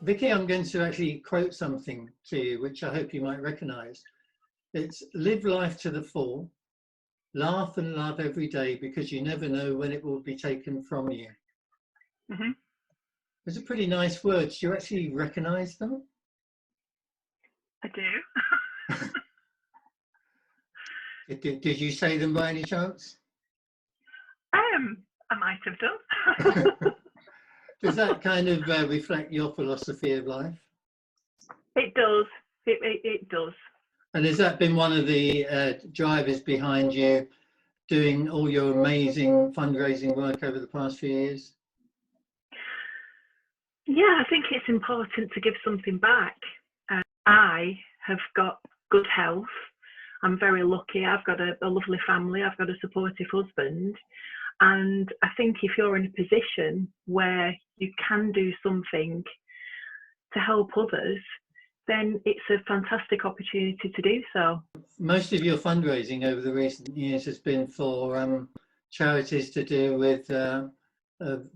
Vikki, I'm going to actually quote something to you, which I hope you might recognise. It's live life to the full, laugh and love every day because you never know when it will be taken from you. Mm-hmm. Those are pretty nice words. Do you actually recognise them? I do. Did you say them by any chance? I might have done. Does that kind of reflect your philosophy of life? It does. It does. And has that been one of the drivers behind you doing all your amazing fundraising work over the past few years? Yeah, I think it's important to give something back. I have got good health. I'm very lucky. I've got a lovely family. I've got a supportive husband. And I think if you're in a position where you can do something to help others, then it's a fantastic opportunity to do so. Most of your fundraising over the recent years has been for charities to do with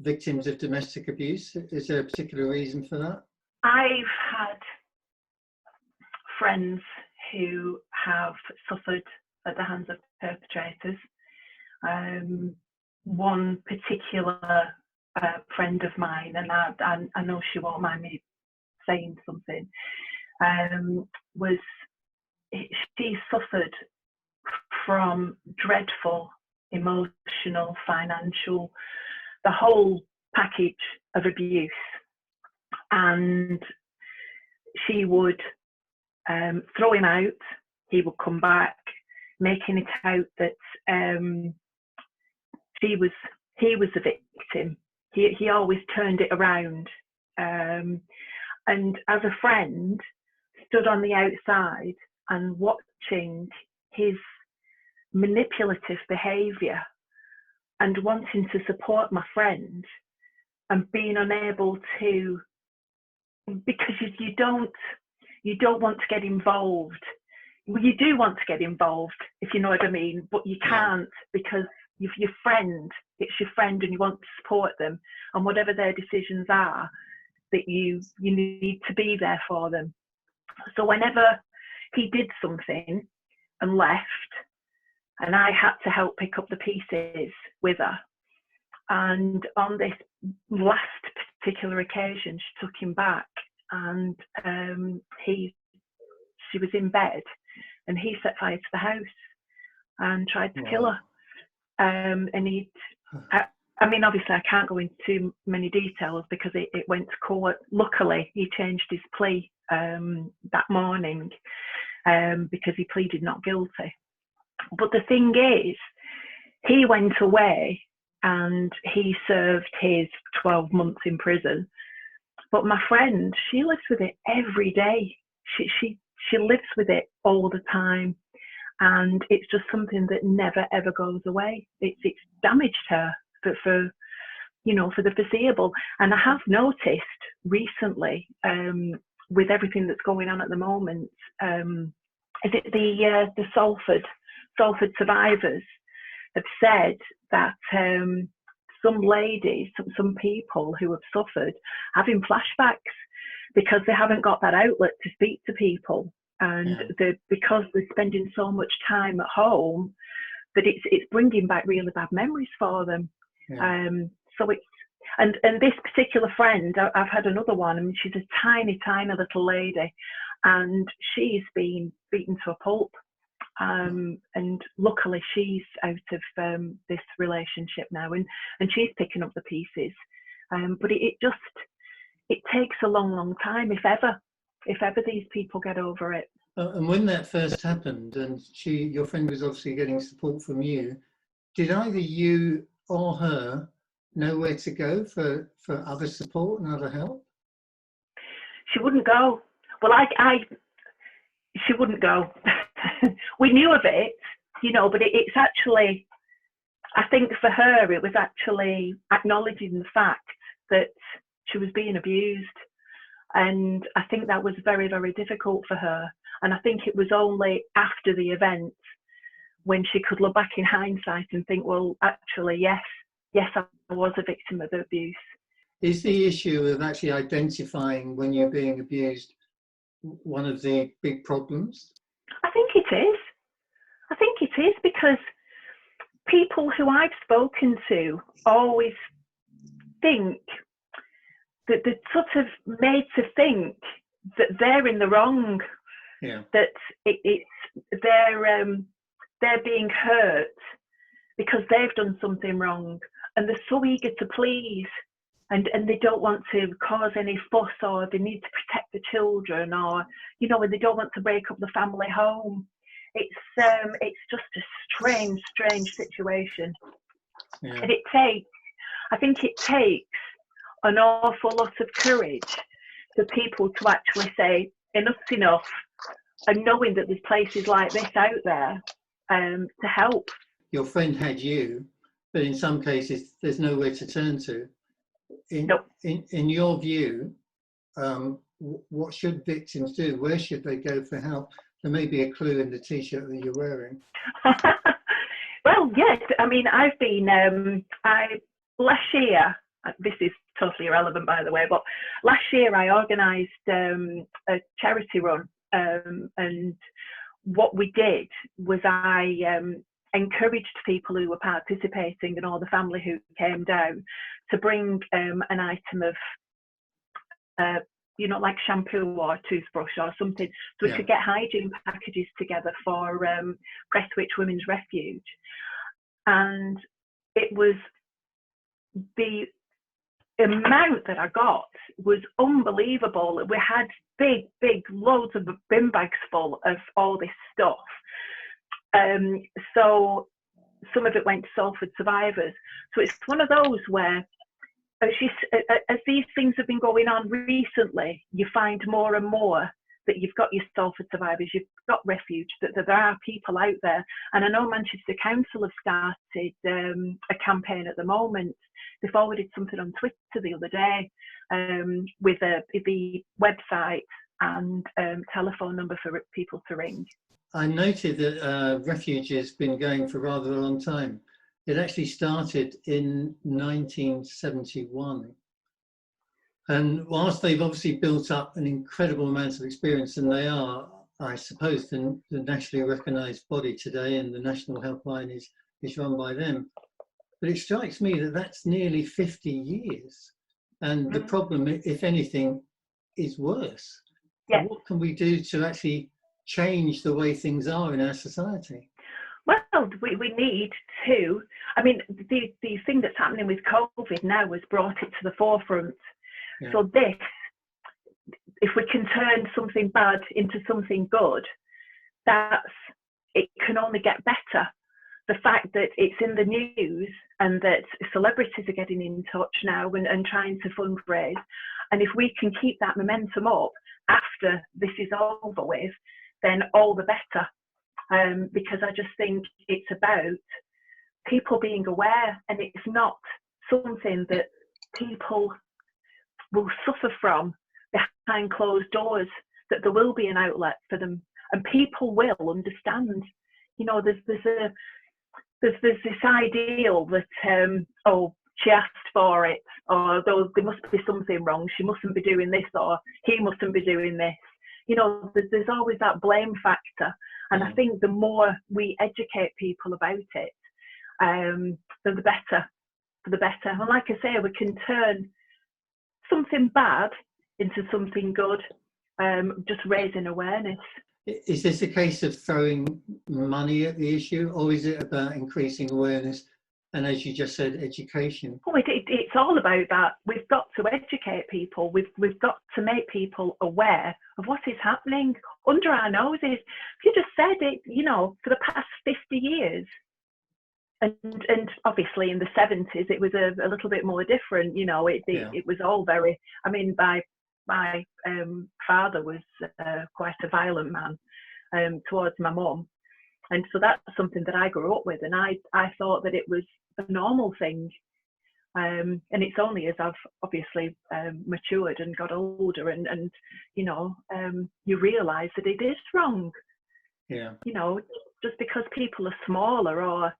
victims of domestic abuse. Is there a particular reason for that? I've had friends who have suffered at the hands of perpetrators. One particular friend of mine, and I know she won't mind me saying something, she suffered from dreadful emotional, financial, the whole package of abuse. And she would throw him out, he would come back, making it out that he was the victim. He always turned it around. And as a friend, stood on the outside and watching his manipulative behaviour and wanting to support my friend and being unable to, because you don't want to get involved. Well, you do want to get involved, if you know what I mean, but you can't because it's your friend and you want to support them, and whatever their decisions are, that you need to be there for them. So whenever he did something and left, and I had to help pick up the pieces with her, and on this last particular occasion, she took him back, and she was in bed, and he set fire to the house and tried to kill her. And I mean, obviously, I can't go into too many details because it went to court. Luckily, he changed his plea that morning because he pleaded not guilty. But the thing is, he went away and he served his 12 months in prison. But my friend, she lives with it every day. She lives with it all the time. And it's just something that never, ever goes away. It's damaged her for the foreseeable. And I have noticed recently, with everything that's going on at the moment, is it the Salford survivors have said that some ladies, some people who have suffered, having flashbacks because they haven't got that outlet to speak to people, and because they're spending so much time at home, that it's bringing back really bad memories for them. So it's and this particular friend, I've had another one, and she's a tiny little lady, and she's been beaten to a pulp. And luckily she's out of this relationship now, and she's picking up the pieces. But it takes a long time, if ever these people get over it. And when that first happened, and your friend was obviously getting support from you, did either you or her know where to go for other support and other help? She wouldn't go. Well, she wouldn't go. We knew of it, but it's actually, I think for her, it was actually acknowledging the fact that she was being abused. And I think that was very, very difficult for her. And I think it was only after the event when she could look back in hindsight and think, well, actually, yes, I was a victim of abuse. Is the issue of actually identifying when you're being abused one of the big problems? I think it is. I think it is, because people who I've spoken to always think that they're sort of made to think that they're in the wrong, Yeah. that they're being hurt because they've done something wrong, and they're so eager to please, and they don't want to cause any fuss, or they need to protect the children, or and they don't want to break up the family home. It's just a strange situation. Yeah. And I think it takes an awful lot of courage for people to actually say enough's enough, and knowing that there's places like this out there to help. Your friend had you, but in some cases there's nowhere to turn to. In your view, what should victims do? Where should they go for help? There may be a clue in the T-shirt that you're wearing. Well, yes. I mean, I've been. Last year. This is totally irrelevant, by the way. But last year, I organised a charity run, and what we did was I encouraged people who were participating and all the family who came down to bring an item of like shampoo or toothbrush or something, so we could get hygiene packages together for Prestwich Women's Refuge. And it was, the amount that I got was unbelievable. We had big loads of bin bags full of all this stuff. So some of it went to Salford survivors. So it's one of those where, as these things have been going on recently, you find more and more that you've got your Salford survivors, you've got Refuge, that there are people out there. And I know Manchester Council have started a campaign at the moment. They forwarded something on Twitter the other day with the website and telephone number for people to ring. I noted that Refuge has been going for rather a long time. It actually started in 1971. And whilst they've obviously built up an incredible amount of experience, and they are, I suppose, the nationally recognised body today, and the National Helpline is run by them. But it strikes me that that's nearly 50 years. And the problem, if anything, is worse. Yeah. What can we do to actually change the way things are in our society? Well, we need to. I mean, the thing that's happening with COVID now has brought it to the forefront. Yeah. So if we can turn something bad into something good, it can only get better. The fact that it's in the news and that celebrities are getting in touch now and trying to fundraise, and if we can keep that momentum up after this is over with, then all the better. Because I just think it's about people being aware, and it's not something that people will suffer from behind closed doors, that there will be an outlet for them, and people will understand. There's this ideal that she asked for it, or there must be something wrong, she mustn't be doing this, or he mustn't be doing this. There's always that blame factor, and I think the more we educate people about it, the better. And like I say, we can turn something bad into something good, just raising awareness. Is this a case of throwing money at the issue, or is it about increasing awareness and, as you just said, education? Oh, it's all about that. We've got to educate people. We've got to make people aware of what is happening under our noses. You just said it, for the past 50 years. And obviously in the 70s, it was a little bit more different. It was all very, my father was quite a violent man towards my mum. And so that's something that I grew up with. And I thought that it was a normal thing. And it's only as I've obviously matured and got older and you realise that it is wrong. Yeah. Just because people are smaller or,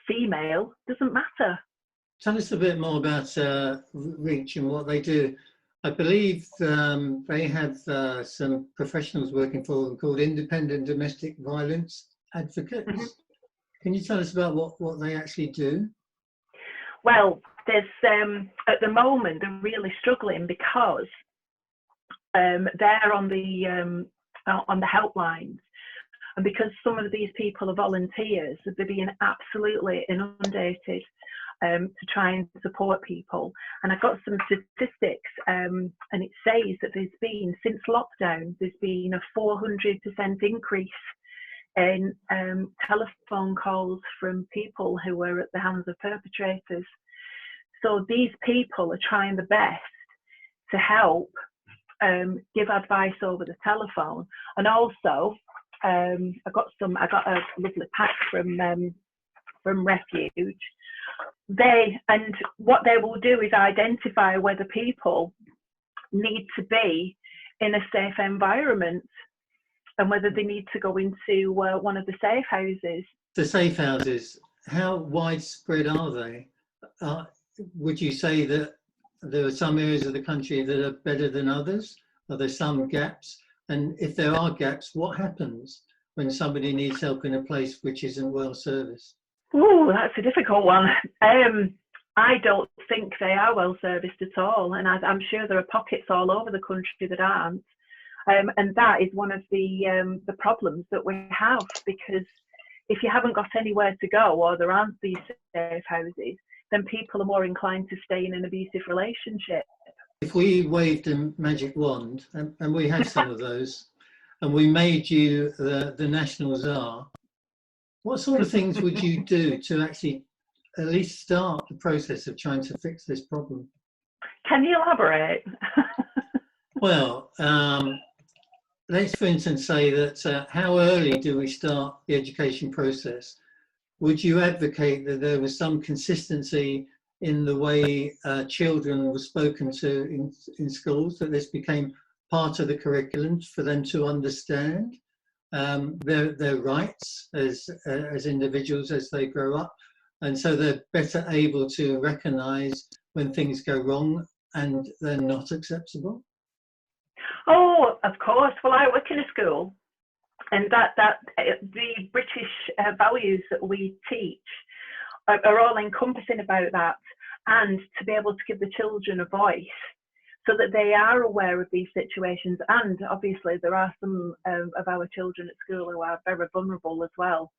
female doesn't matter. Tell us a bit more about Reach and what they do. I believe they have some professionals working for them called independent domestic violence advocates. Can you tell us about what they actually do? Well, there's at the moment they're really struggling because they're on the helplines, and because some of these people are volunteers, they're being absolutely inundated to try and support people. And I've got some statistics, and it says that there's been, since lockdown, there's been a 400% increase in telephone calls from people who were at the hands of perpetrators. So these people are trying the best to help give advice over the telephone. And also, I got a lovely pack from Refuge. What they will do is identify whether people need to be in a safe environment and whether they need to go into one of the safe houses. The safe houses, how widespread are they? Would you say that there are some areas of the country that are better than others? Are there some gaps? And if there are gaps, what happens when somebody needs help in a place which isn't well serviced? Oh, that's a difficult one. I don't think they are well serviced at all, and I'm sure there are pockets all over the country that aren't. And that is one of the problems that we have, because if you haven't got anywhere to go or there aren't these safe houses, then people are more inclined to stay in an abusive relationship. If we waved a magic wand, and we have some of those, and we made you the national czar, what sort of things would you do to actually at least start the process of trying to fix this problem? Can you elaborate? Well, let's for instance say that how early do we start the education process? Would you advocate that there was some consistency in the way children were spoken to in schools, that this became part of the curriculum for them to understand their rights as individuals as they grow up, and so they're better able to recognise when things go wrong and they're not acceptable? Oh, of course. Well, I work in a school, and that the British values that we teach are all encompassing about that, and to be able to give the children a voice so that they are aware of these situations. And obviously there are some of our children at school who are very vulnerable as well.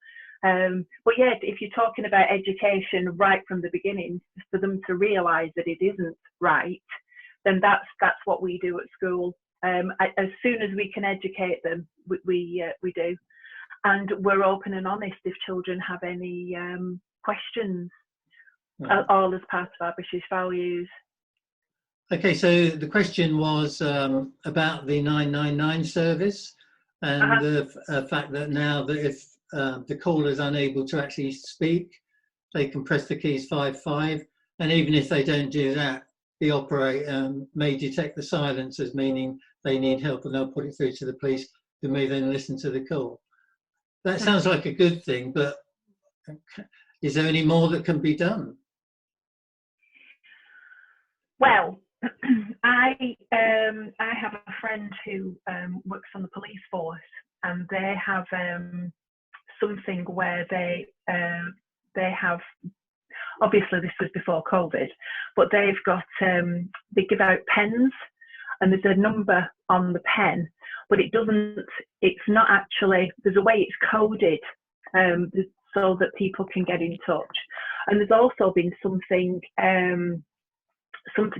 But yeah, if you're talking about education right from the beginning, for them to realise that it isn't right, then that's what we do at school. As soon as we can educate them, we do. And we're open and honest if children have any questions, all as part of our British values. Okay, so the question was about the 999 service and the fact that now that if the caller is unable to actually speak, they can press the keys 5-5, and even if they don't do that, the operator may detect the silence as meaning they need help, and they'll put it through to the police, who may then listen to the call. That sounds like a good thing, but is there any more that can be done? Well, I have a friend who works on the police force, and they have something where they have, obviously this was before COVID, but they've got they give out pens, and there's a number on the pen, but it's not actually, there's a way it's coded so that people can get in touch. And there's also been something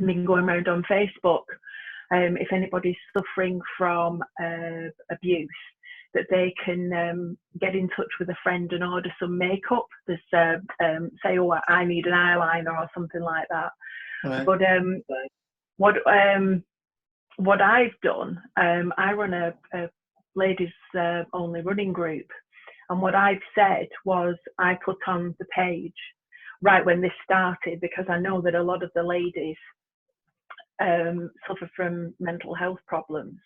been going around on Facebook, if anybody's suffering from abuse, that they can get in touch with a friend and order some makeup. There's say, oh, I need an eyeliner or something like that. Right. But what I've done, I run a ladies only running group, and what I've said was I put on the page right when this started, because I know that a lot of the ladies suffer from mental health problems,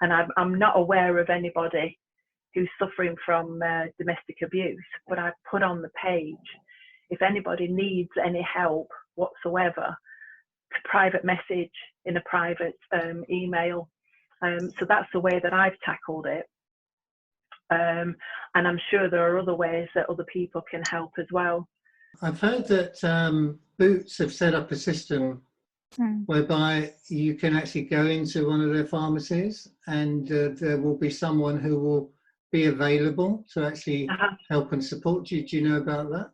and I'm not aware of anybody who's suffering from domestic abuse, but I put on the page, if anybody needs any help whatsoever to private message in a private email. So that's the way that I've tackled it. And I'm sure there are other ways that other people can help as well. I've heard that Boots have set up a system whereby you can actually go into one of their pharmacies, and there will be someone who will be available to actually help and support you. Do you know about that?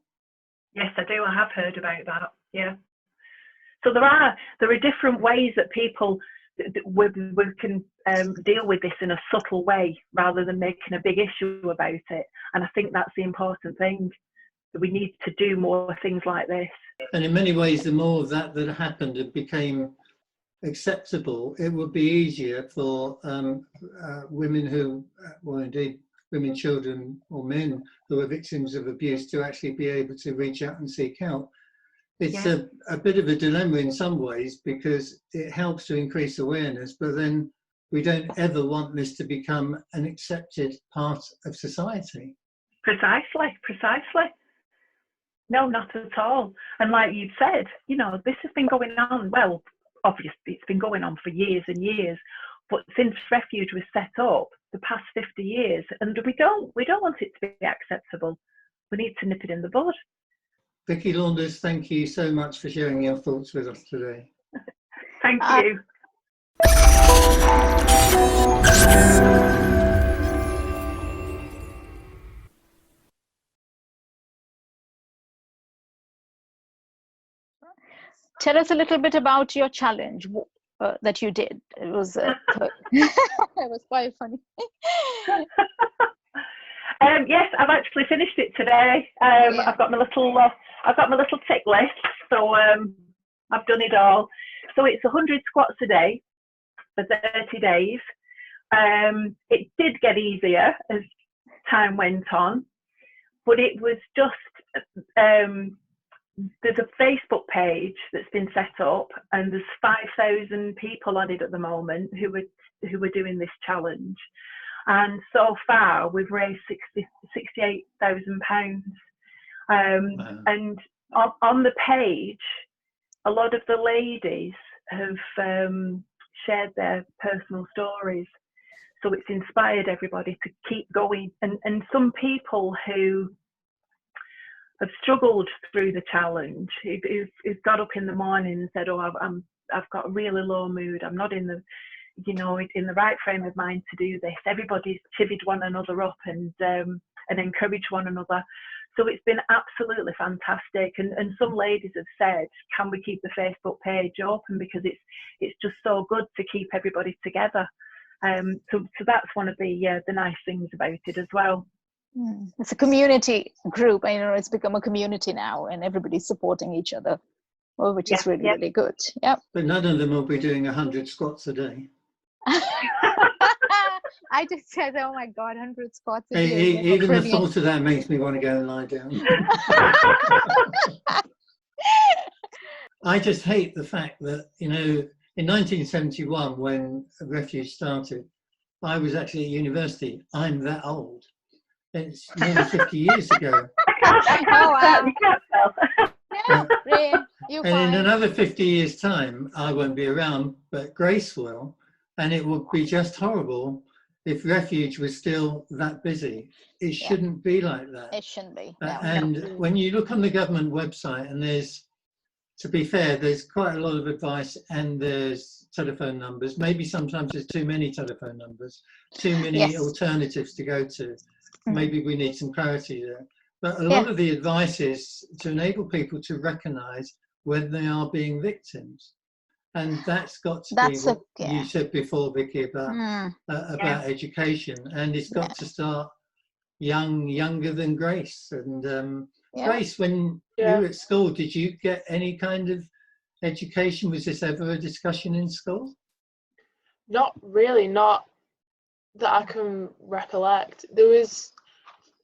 Yes, I do. I have heard about that. Yeah. So there are different ways that people we can deal with this in a subtle way rather than making a big issue about it. And I think that's the important thing. We need to do more things like this. And in many ways, the more of that happened and became acceptable, it would be easier for women who, well, indeed, women, children or men who are victims of abuse to actually be able to reach out and seek help. It's a bit of a dilemma in some ways, because it helps to increase awareness, but then we don't ever want this to become an accepted part of society. Precisely. No, not at all. And like you've said, you know, this has been going on, well, obviously it's been going on for years and years, but since Refuge was set up, the past 50 years, and we don't want it to be acceptable. We need to nip it in the bud. Vikki Launders, thank you so much for sharing your thoughts with us today. Thank you. Tell us a little bit about your challenge that you did. It was it was quite funny. Yes, I've actually finished it today. I've got my little tick list, so I've done it all. So it's 100 squats a day for 30 days. It did get easier as time went on, but it was just there's a Facebook page that's been set up, and there's 5,000 people on it at the moment who are doing this challenge. And so far, we've raised £68,000. Wow. And on the page, a lot of the ladies have shared their personal stories. So it's inspired everybody to keep going. And some people who have struggled through the challenge, who've got up in the morning and said, "Oh, I've got a really low mood. I'm not in the right frame of mind to do this." Everybody's chivvied one another up and encouraged one another. So it's been absolutely fantastic. And some ladies have said, "Can we keep the Facebook page open, because it's just so good to keep everybody together." So that's one of the nice things about it as well. It's a community group. I know it's become a community now, and everybody's supporting each other, which is really, really good. Yeah. But none of them will be doing 100 squats a day. I just said, "Oh my God, 100 squats a day." Even the thought of that makes me want to go and lie down. I just hate the fact that, you know, in 1971, when Refuge started, I was actually at university. I'm that old. It's nearly 50 years ago. Oh, wow. You can't tell. Yeah, and in another 50 years' time, I won't be around, but Grace will. And it would be just horrible if Refuge was still that busy. It shouldn't be like that. It shouldn't be. And when you look on the government website, and to be fair, there's quite a lot of advice, and there's telephone numbers. Maybe sometimes there's too many telephone numbers, too many alternatives to go to. Maybe we need some clarity there. But a lot of the advice is to enable people to recognise when they are being victims. And that's got to be what you said before, Vikki, about education. And it's got to start younger than Grace. And Grace, when you were at school, did you get any kind of education? Was this ever a discussion in school? Not really, not that I can recollect. There was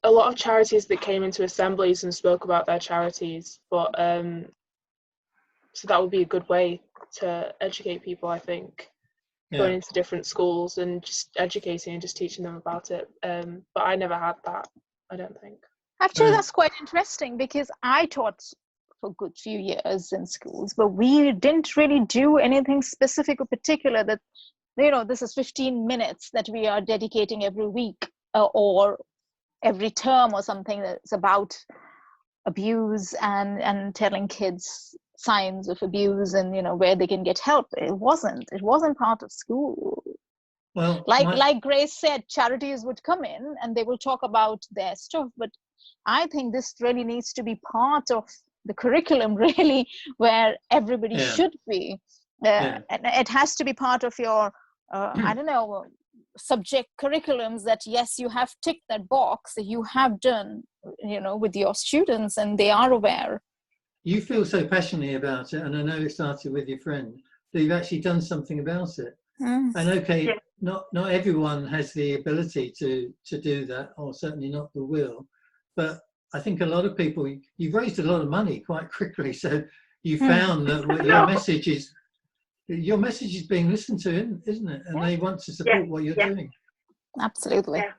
a lot of charities that came into assemblies and spoke about their charities, but so that would be a good way to educate people, I think, going into different schools and just educating and just teaching them about it. But I never had that, I don't think. Actually, that's quite interesting, because I taught for a good few years in schools, but we didn't really do anything specific or particular that, you know, this is 15 minutes that we are dedicating every week or every term or something that's about abuse and telling kids signs of abuse and, you know, where they can get help. It wasn't part of school. Well, like Grace said, charities would come in and they will talk about their stuff, but I think this really needs to be part of the curriculum, really, where everybody should be. And it has to be part of your, I don't know, subject curriculums that, yes, you have ticked that box that you have done, you know, with your students and they are aware. You feel so passionately about it, and I know it started with your friend, that you've actually done something about it. And okay, not everyone has the ability to do that, or certainly not the will. But I think a lot of people, you've raised a lot of money quite quickly, so you found that your message is being listened to, isn't it? And they want to support what you're doing. Absolutely. Yeah.